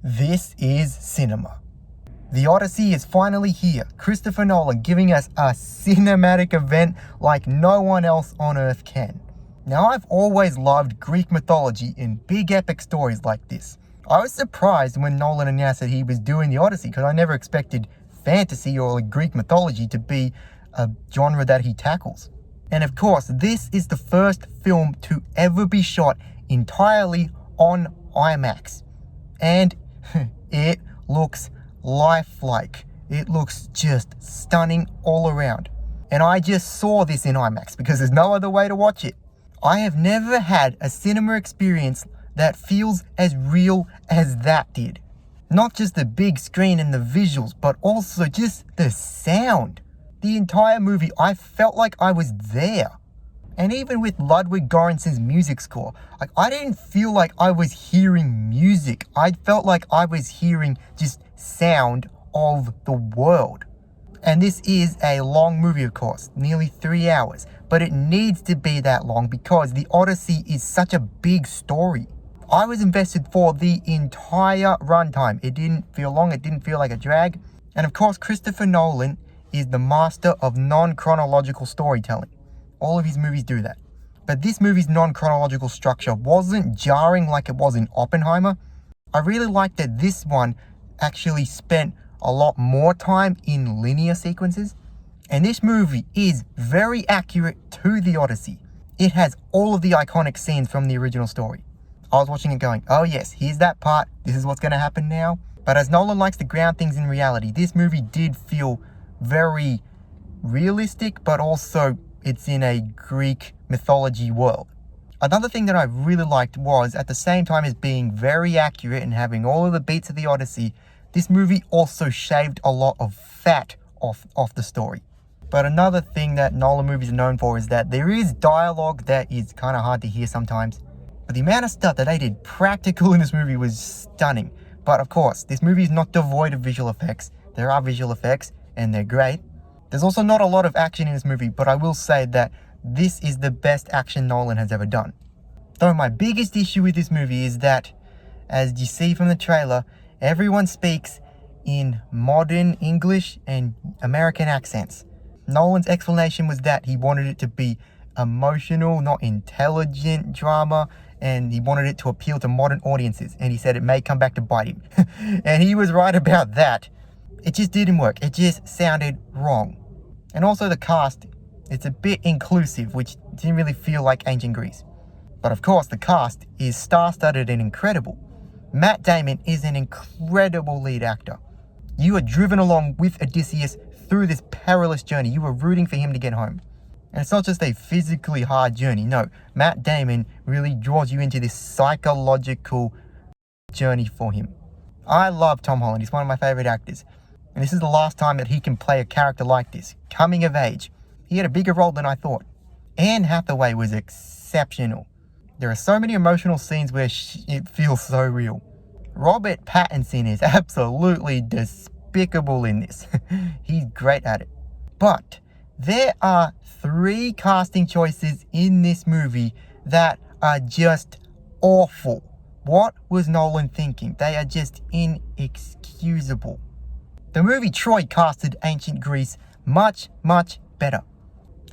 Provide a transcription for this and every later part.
This is cinema. The Odyssey is finally here. Christopher Nolan giving us a cinematic event like no one else on Earth can. Now, I've always loved Greek mythology in big epic stories like this. I was surprised when Nolan announced that he was doing the Odyssey because I never expected fantasy or Greek mythology to be a genre that he tackles. And of course, this is the first film to ever be shot entirely on imax. And it looks lifelike. It looks just stunning all around. And I just saw this in IMAX because there's no other way to watch it. I have never had a cinema experience that feels as real as that did. Not just the big screen and the visuals, but also just the sound. The entire movie, I felt like I was there. And even with Ludwig Göransson's music score, I didn't feel like I was hearing music. I felt like I was hearing just sound of the world. And this is a long movie, of course, nearly 3 hours. But it needs to be that long because the Odyssey is such a big story. I was invested for the entire runtime. It didn't feel long, it didn't feel like a drag. And of course, Christopher Nolan is the master of non-chronological storytelling. All of his movies do that. But this movie's non-chronological structure wasn't jarring like it was in Oppenheimer. I really liked that this one actually spent a lot more time in linear sequences. And this movie is very accurate to the Odyssey. It has all of the iconic scenes from the original story. I was watching it going, oh yes, here's that part. This is what's going to happen now. But as Nolan likes to ground things in reality, this movie did feel very realistic, but also it's in a Greek mythology world. Another thing that I really liked was, at the same time as being very accurate and having all of the beats of the Odyssey, this movie also shaved a lot of fat off the story. But another thing that Nolan movies are known for is that there is dialogue that is kind of hard to hear sometimes. But the amount of stuff that they did practical in this movie was stunning. But of course, this movie is not devoid of visual effects. There are visual effects, and they're great. There's also not a lot of action in this movie, but I will say that this is the best action Nolan has ever done. Though my biggest issue with this movie is that, as you see from the trailer, everyone speaks in modern English and American accents. Nolan's explanation was that he wanted it to be emotional, not intelligent drama, and he wanted it to appeal to modern audiences, and he said it may come back to bite him. And he was right about that. It just didn't work. It just sounded wrong. And also the cast, it's a bit inclusive, which didn't really feel like ancient Greece. But of course, the cast is star-studded and incredible. Matt Damon is an incredible lead actor. You are driven along with Odysseus through this perilous journey. You are rooting for him to get home. And it's not just a physically hard journey. No, Matt Damon really draws you into this psychological journey for him. I love Tom Holland. He's one of my favorite actors. And this is the last time that he can play a character like this. Coming of age. He had a bigger role than I thought. Anne Hathaway was exceptional. There are so many emotional scenes where it feels so real. Robert Pattinson is absolutely despicable in this. He's great at it. But there are 3 casting choices in this movie that are just awful. What was Nolan thinking? They are just inexcusable. The movie Troy casted ancient Greece much, much better.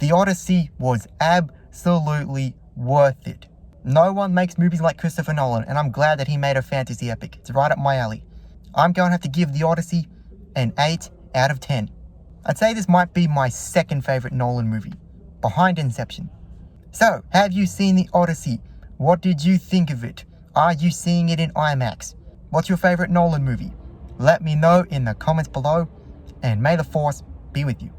The Odyssey was absolutely worth it. No one makes movies like Christopher Nolan, and I'm glad that he made a fantasy epic. It's right up my alley. I'm going to have to give The Odyssey an 8 out of 10. I'd say this might be my second favorite Nolan movie, behind Inception. So, have you seen The Odyssey? What did you think of it? Are you seeing it in IMAX? What's your favorite Nolan movie? Let me know in the comments below, and may the Force be with you.